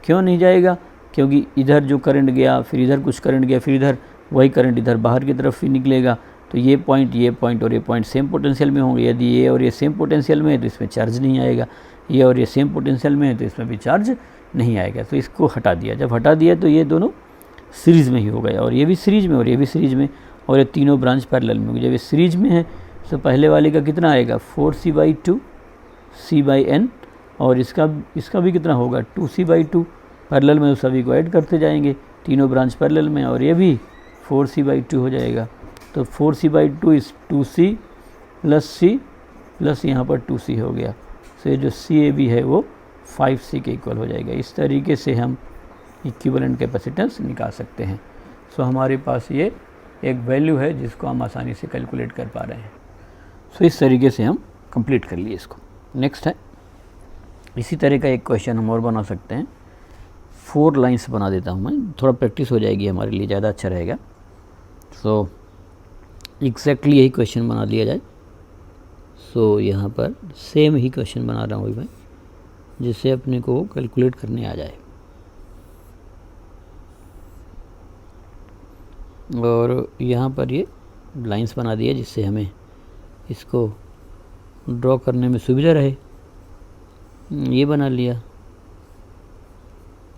क्यों नहीं जाएगा, क्योंकि इधर जो करंट गया, फिर इधर कुछ करंट गया, फिर इधर वही करंट इधर बाहर की तरफ ही निकलेगा। तो ये पॉइंट और ये पॉइंट सेम पोटेंशियल में होंगे। यदि ये और ये सेम पोटेंशियल में है तो इसमें चार्ज नहीं आएगा, ये और ये सेम पोटेंशियल में है तो इसमें भी चार्ज नहीं आएगा। तो इसको हटा दिया, जब हटा दिया तो ये दोनों सीरीज़ में ही हो गया, और ये भी सीरीज़ में और ये भी सीरीज़ में, और ये तीनों ब्रांच पैरेलल में होगी। जब ये सीरीज़ में है तो पहले वाले का कितना आएगा 4C/2 C/n, और इसका भी कितना होगा 2C/2, पैरेलल में सभी को ऐड करते जाएंगे, तीनों ब्रांच पैरेलल में, और ये भी 4C/2 हो जाएगा। तो 4C/2 इस 2C + C प्लस यहाँ पर 2C हो गया। तो ये जो CAB है वो 5C के इक्वल हो जाएगा। इस तरीके से हम इक्विवेलेंट कैपेसिटेंस निकाल सकते हैं। सो हमारे पास ये एक वैल्यू है जिसको हम आसानी से कैलकुलेट कर पा रहे हैं। सो इस तरीके से हम कंप्लीट कर लिए इसको। नेक्स्ट है, इसी तरह का एक क्वेश्चन हम और बना सकते हैं। 4 लाइन्स बना देता हूँ मैं, थोड़ा प्रैक्टिस हो जाएगी हमारे लिए, ज़्यादा अच्छा रहेगा। सो एग्जैक्टली यही क्वेश्चन बना लिया जाए। सो यहाँ पर सेम ही क्वेश्चन बना रहा हूँ मैं, जिससे अपने को कैलकुलेट करने आ जाए। और यहाँ पर ये लाइंस बना दिया जिससे हमें इसको ड्रॉ करने में सुविधा रहे। ये बना लिया,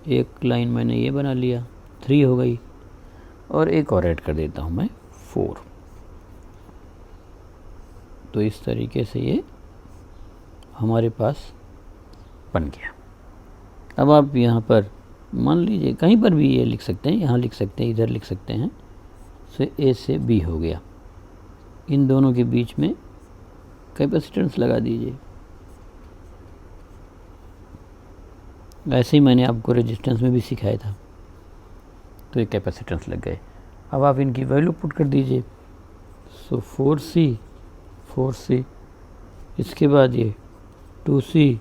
एक लाइन मैंने ये बना लिया, 3 हो गई, और एक और ऐड कर देता हूँ मैं 4। तो इस तरीके से ये हमारे पास बन गया। अब आप यहाँ पर मान लीजिए कहीं पर भी ये लिख सकते हैं, यहाँ लिख सकते हैं, इधर लिख सकते हैं। सो A से B हो गया, इन दोनों के बीच में कैपेसिटेंस लगा दीजिए। ऐसे ही मैंने आपको रेजिस्टेंस में भी सिखाया था, तो ये कैपेसिटेंस लग गए। अब आप इनकी वैल्यू पुट कर दीजिए। सो 4C, इसके बाद ये 2C,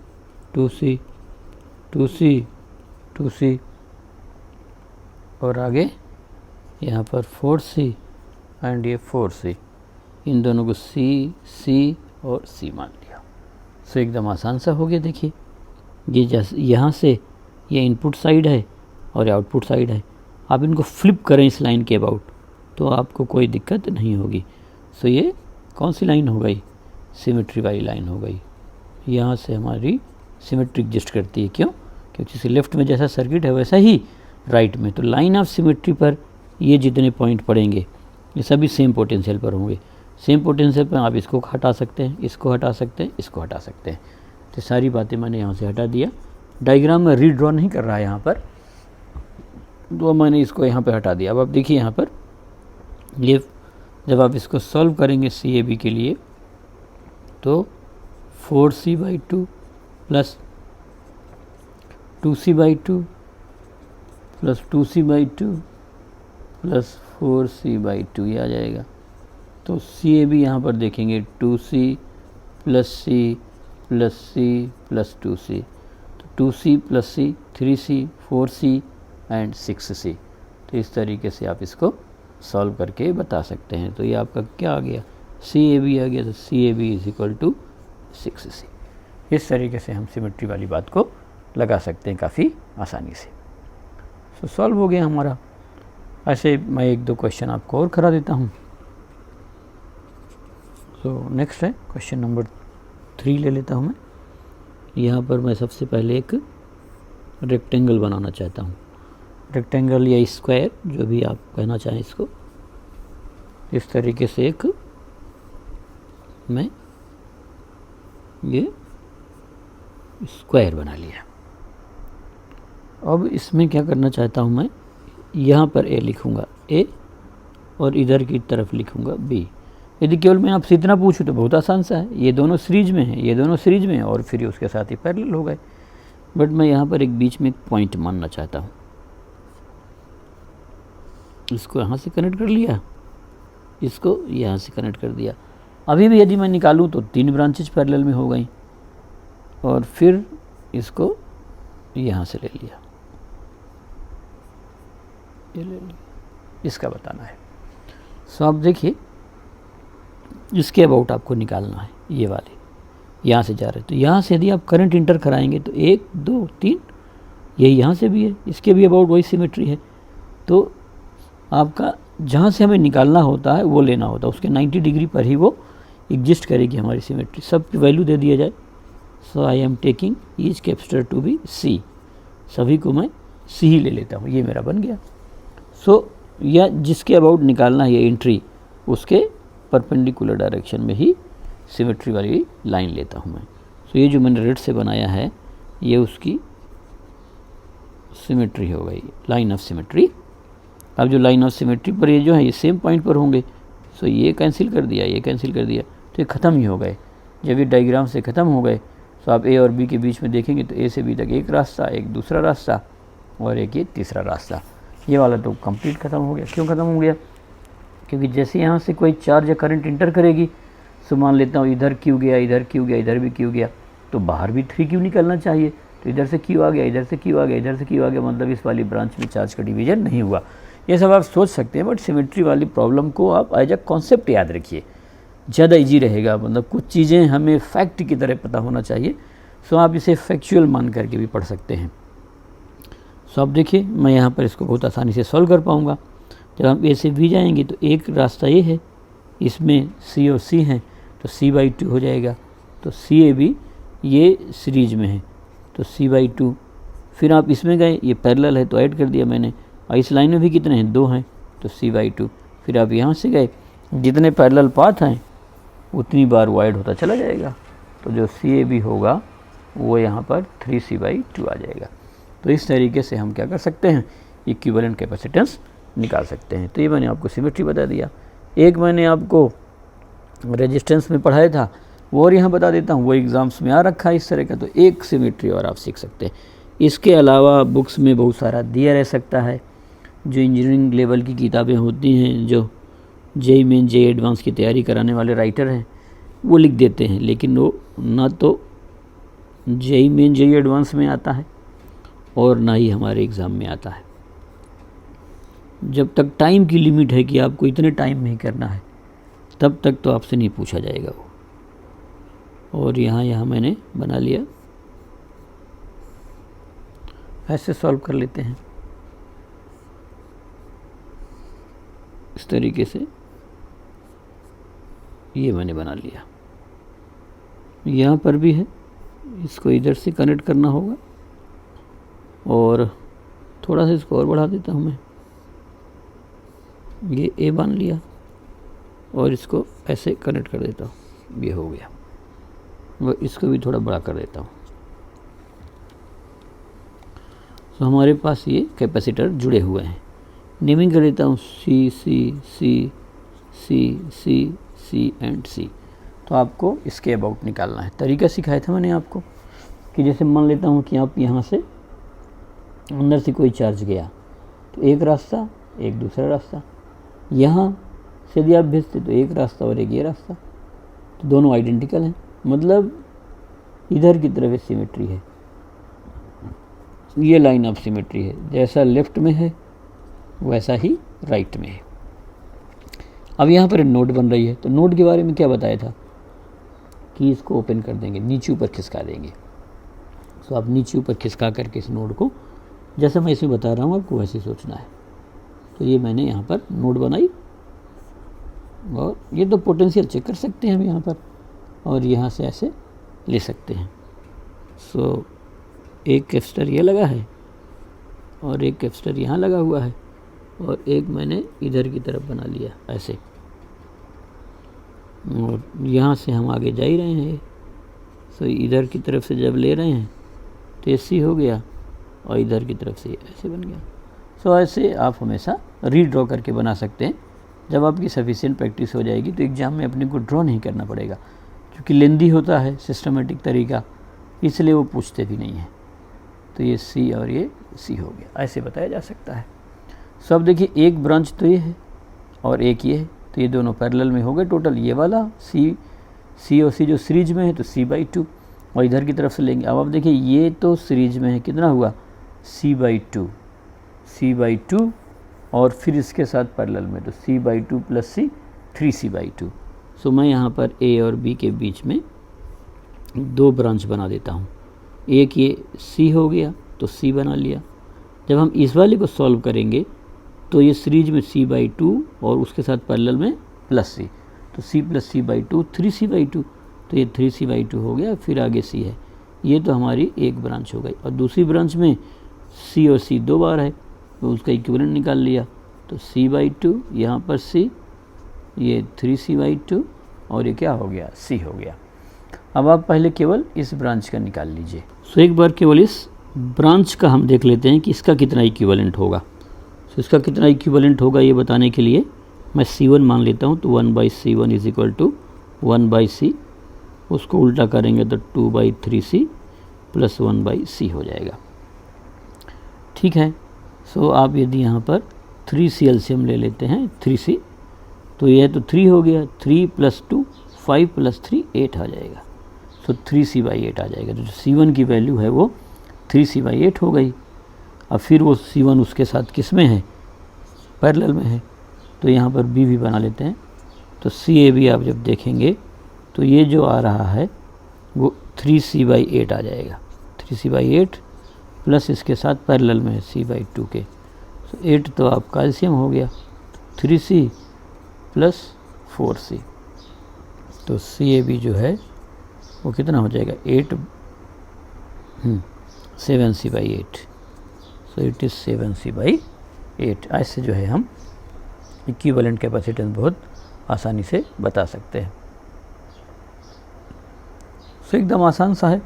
और आगे यहाँ पर 4C एंड ये 4C, इन दोनों को C और C मान लिया। सो एकदम आसान सा हो गया। देखिए ये जैसे यहाँ से ये इनपुट साइड है और ये आउटपुट साइड है, आप इनको फ्लिप करें इस लाइन के अबाउट तो आपको कोई दिक्कत नहीं होगी। सो ये कौन सी लाइन हो गई, सिमेट्री वाली लाइन हो गई। यहाँ से हमारी सिमेट्री एग्जिस्ट करती है। क्यों, क्योंकि लेफ्ट में जैसा सर्किट है वैसा ही राइट में। तो लाइन ऑफ सिमेट्री पर ये जितने पॉइंट पड़ेंगे ये सभी सेम पोटेंशियल पर होंगे। सेम पोटेंशियल पर आप इसको हटा सकते हैं, इसको हटा सकते हैं, इसको हटा सकते हैं। तो सारी बातें मैंने यहाँ से हटा दिया। डायग्राम में रीड्रॉ नहीं कर रहा है यहाँ पर, तो मैंने इसको यहाँ पर हटा दिया। अब आप देखिए यहाँ पर ये जब आप इसको सॉल्व करेंगे CAB के लिए, तो 4C/2 plus 2c/2 plus 2c/2 plus 4c/2 ये आ जाएगा। तो CAB यहाँ पर देखेंगे 2c plus c plus c plus 2c, तो 2c plus c 3c 4c and 6c। तो इस तरीके से आप इसको सॉल्व करके बता सकते हैं। तो ये आपका क्या आ गया, CAB आ गया। तो CAB is equal to 6c। इस तरीके से हम सिमेट्री वाली बात को लगा सकते हैं काफ़ी आसानी से। तो सॉल्व हो गया हमारा। ऐसे मैं एक दो क्वेश्चन आपको और करा देता हूँ। तो नेक्स्ट है क्वेश्चन नंबर 3 ले लेता हूँ मैं। यहाँ पर मैं सबसे पहले एक रेक्टेंगल बनाना चाहता हूँ, रेक्टेंगल या स्क्वायर जो भी आप कहना चाहें इसको। इस तरीके से एक मैं ये स्क्वायर बना लिया। अब इसमें क्या करना चाहता हूँ मैं, यहाँ पर A लिखूँगा A और इधर की तरफ लिखूँगा B। यदि केवल मैं आपसे इतना पूछूँ तो बहुत आसान सा है, ये दोनों सीरीज में हैं, ये दोनों सीरीज में हैं और फिर उसके साथ ही पैरेलल हो गए। बट मैं यहाँ पर एक बीच में एक पॉइंट मानना चाहता हूँ। इसको यहाँ से कनेक्ट कर लिया, इसको यहाँ से कनेक्ट कर दिया। अभी भी यदि मैं निकालूँ तो 3 ब्रांचेज पैरेलल में हो गई और फिर इसको यहाँ से ले लिया, ये ले लिया। इसका बताना है। सो आप देखिए इसके अबाउट आपको निकालना है, ये वाले यहाँ से जा रहे हैं। तो यहाँ से यदि आप करंट इंटर कराएंगे तो 1 2 3, यही यहाँ से भी है, इसके भी अबाउट वही सिमेट्री है। तो आपका जहाँ से हमें निकालना होता है वो लेना होता है, उसके 90 डिग्री पर ही वो एग्जिस्ट करेगी हमारी सिमेट्री। सब की वैल्यू दे दिया जाए। So I am taking each capacitor to be C, सभी को मैं C ही ले लेता हूँ, ये मेरा बन गया। सो या जिसके अबाउट निकालना है ये एंट्री, उसके परपेंडिकुलर डायरेक्शन में ही सिमेट्री वाली लाइन लेता हूँ मैं। सो ये जो मैंने रेड से बनाया है ये उसकी सिमेट्री हो गई, लाइन ऑफ सिमेट्री। अब जो लाइन ऑफ सिमेट्री पर ये जो है ये सेम पॉइंट पर होंगे। सो ये कैंसिल कर दिया, ये कैंसिल कर दिया, तो ये ख़त्म ही हो गए। जब ये डायग्राम से ख़त्म हो गए तो आप A और B के बीच में देखेंगे तो A से B तक एक रास्ता, एक दूसरा रास्ता और एक ये तीसरा रास्ता। ये वाला तो कंप्लीट ख़त्म हो गया। क्यों ख़त्म हो गया, क्योंकि जैसे यहाँ से कोई चार्ज या करंट इंटर करेगी, सो मान लेता हूँ इधर क्यू गया, इधर क्यू गया, इधर भी क्यू गया, तो बाहर भी 3Q निकलना चाहिए। तो इधर से क्यू आ गया, इधर से क्यू आ गया, इधर से क्यू आ गया, मतलब इस वाली ब्रांच में चार्ज का डिवीजन नहीं हुआ। ये सब आप सोच सकते हैं, बट सिमेट्री वाली प्रॉब्लम को आप एज अ कॉन्सेप्ट याद रखिए, ज़्यादा इजी रहेगा। मतलब कुछ चीज़ें हमें फैक्ट की तरह पता होना चाहिए। सो आप इसे फैक्चुअल मान करके भी पढ़ सकते हैं। सो आप देखिए मैं यहाँ पर इसको बहुत आसानी से सॉल्व कर पाऊँगा। जब हम A से B जाएंगे तो एक रास्ता ये है, इसमें C और C हैं तो C/2 हो जाएगा। तो CAB ये सीरीज में है तो C/2। फिर आप इसमें गए, ये पैरेलल है तो ऐड कर दिया मैंने। और इस लाइन में भी कितने हैं, 2 हैं तो C/2। फिर आप यहाँ से गए, जितने पैरेलल पाथ हैं उतनी बार वो ऐड होता चला जाएगा। तो जो CAB होगा वो यहाँ पर 3C/2 आ जाएगा। तो इस तरीके से हम क्या कर सकते हैं, इक्विवेलेंट कैपेसिटेंस निकाल सकते हैं। तो ये मैंने आपको सिमेट्री बता दिया। एक मैंने आपको रेजिस्टेंस में पढ़ाया था, वो और यहाँ बता देता हूँ, वो एग्ज़ाम्स में आ रखा है इस तरह का। तो एक सिमेट्री और आप सीख सकते हैं। इसके अलावा बुक्स में बहुत सारा दिया रह सकता है। जो इंजीनियरिंग लेवल की किताबें होती हैं, जो JEE मेन JEE एडवांस की तैयारी कराने वाले राइटर हैं वो लिख देते हैं, लेकिन वो ना तो JEE मेन JEE एडवांस में आता है और ना ही हमारे एग्ज़ाम में आता है। जब तक टाइम की लिमिट है कि आपको इतने टाइम में ही करना है, तब तक तो आपसे नहीं पूछा जाएगा वो। और यहाँ मैंने बना लिया, ऐसे सॉल्व कर लेते हैं इस तरीके से। ये मैंने बना लिया, यहाँ पर भी है, इसको इधर से कनेक्ट करना होगा और थोड़ा सा इसको और बढ़ा देता हूँ मैं। ये A बन लिया और इसको ऐसे कनेक्ट कर देता हूँ, ये हो गया। और इसको भी थोड़ा बड़ा कर देता हूँ। तो हमारे पास ये कैपेसिटर जुड़े हुए हैं। नेमिंग कर देता हूँ C C C C C C and C। तो आपको इसके अबाउट निकालना है। तरीका सिखाया था मैंने आपको कि जैसे मान लेता हूँ कि आप यहाँ से अंदर से कोई चार्ज गया तो एक रास्ता, एक दूसरा रास्ता। यहाँ से यदि आप भेजते तो एक रास्ता और एक ये रास्ता, तो दोनों आइडेंटिकल हैं, मतलब इधर की तरफ सिमेट्री है, ये लाइन ऑफ सिमेट्री है, जैसा लेफ्ट में है वैसा ही राइट में है। अब यहाँ पर नोड बन रही है, तो नोड के बारे में क्या बताया था कि इसको ओपन कर देंगे, नीचे ऊपर खिसका देंगे। तो आप नीचे ऊपर खिसका करके इस नोड को, जैसे मैं इसमें बता रहा हूँ आपको वैसे सोचना है। तो ये मैंने यहाँ पर नोड बनाई, और ये तो पोटेंशियल चेक कर सकते हैं हम यहाँ पर, और यहाँ से ऐसे ले सकते हैं। सो एक कैपेसिटर ये लगा है और एक कैपेसिटर यहाँ लगा हुआ है, और एक मैंने इधर की तरफ बना लिया ऐसे, और यहाँ से हम आगे जा ही रहे हैं। सो इधर की तरफ से जब ले रहे हैं तो ऐसे हो गया, और इधर की तरफ से ऐसे बन गया। सो ऐसे आप हमेशा रीड्रॉ करके बना सकते हैं। जब आपकी सफिशिएंट प्रैक्टिस हो जाएगी तो एग्ज़ाम में अपने को ड्रॉ नहीं करना पड़ेगा, क्योंकि लेंदी होता है सिस्टमेटिक तरीका, इसलिए वो पूछते भी नहीं हैं। तो ये सी और ये सी हो गया, ऐसे बताया जा सकता है। सो अब देखिए एक ब्रांच तो ये है और एक ये है, तो ये दोनों पैरेलल में हो गए। टोटल ये वाला सी और सी जो सीरीज में है तो c/2, और इधर की तरफ से लेंगे। अब आप देखिए ये तो सीरीज में है, कितना हुआ c/2 और फिर इसके साथ पैरेलल में तो c/2 + c 3c/2। सो मैं यहाँ पर a और b के बीच में दो ब्रांच बना देता हूँ। एक ये c हो गया तो c बना लिया। जब हम इस वाले को सॉल्व करेंगे तो ये सीरीज में c/2 और उसके साथ पैरेलल में +c, तो c + c/2 3c/2, तो ये 3c/2 हो गया। फिर आगे c है, ये तो हमारी एक ब्रांच हो गई। और दूसरी ब्रांच में c और c दो बार है, तो उसका इक्विवेलेंट निकाल लिया, तो c/2 यहाँ पर c, ये 3c/2 और ये क्या हो गया c हो गया। अब आप पहले केवल इस ब्रांच का निकाल लीजिए। सो एक बार केवल इस ब्रांच का हम देख लेते हैं कि इसका कितना इक्विवेलेंट होगा। सो इसका कितना इक्विवेलेंट होगा ये बताने के लिए मैं c1 मान लेता हूँ, तो 1/c1 = 1/c, उसको उल्टा करेंगे तो 2/3c + 1/c हो जाएगा। ठीक है। सो आप यदि यहाँ पर 3c एलसीएम ले लेते हैं, 3c, तो यह तो 3 हो गया, 3 + 2 5 + 3 8 आ जाएगा। सो 3c/8 आ जाएगा। तो जो c1 की वैल्यू है वो 3c/8 हो गई। अब फिर वो c1 उसके साथ किस में है, पैरेलल में है, तो यहाँ पर b भी बना लेते हैं। तो CAB आप जब देखेंगे तो ये जो आ रहा है वो 3c/8 आ जाएगा। 3c/8 प्लस इसके साथ पैरेलल में है c/2 के, तो 8 तो आपका एलसीएम हो गया, 3c + 4c, तो CAB जो है वो कितना हो जाएगा 7c/8। So it is 7c/8। ऐसे जो है हम इक्विवेलेंट कैपेसिटेंस बहुत आसानी से बता सकते हैं। सो एकदम आसान सा है,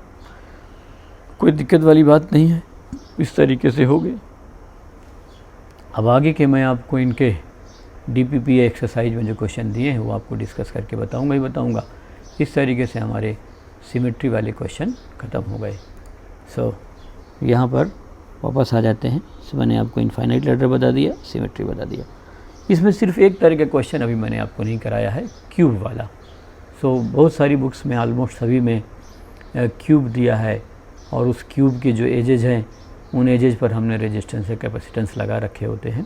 कोई दिक्कत वाली बात नहीं है, इस तरीके से हो गए। अब आगे के मैं आपको इनके DPP एक्सरसाइज में जो क्वेश्चन दिए हैं वो आपको डिस्कस करके बताऊंगा ही बताऊंगा। इस तरीके से हमारे सिमेट्री वाले क्वेश्चन ख़त्म हो गए। सो यहाँ पर वापस आ जाते हैं। सो मैंने आपको इनफाइनाइट लैडर बता दिया, सिमेट्री बता दिया। इसमें सिर्फ एक तरह का क्वेश्चन अभी मैंने आपको नहीं कराया है, क्यूब वाला। सो बहुत सारी बुक्स में ऑलमोस्ट सभी में क्यूब दिया है, और उस क्यूब के जो एजेज हैं उन एजेज पर हमने रेजिस्टेंस या कैपेसिटेंस लगा रखे होते हैं।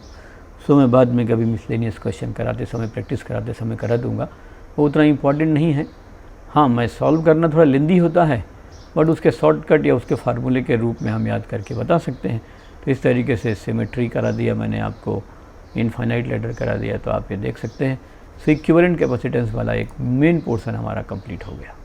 सो मैं बाद में कभी मिसलेनियस क्वेश्चन कराते समय, प्रैक्टिस कराते समय करा दूँगा, वो उतना इम्पॉर्टेंट नहीं है। हाँ, मैं सॉल्व करना थोड़ा लेंदी होता है, बट उसके शॉर्टकट या उसके फार्मूले के रूप में हम याद करके बता सकते हैं। तो इस तरीके से सिमेट्री करा दिया मैंने आपको, इनफाइनाइट लैडर करा दिया, तो आप ये देख सकते हैं। सो इक्विवेलेंट कैपेसिटेंस वाला एक मेन पोर्शन हमारा कंप्लीट हो गया।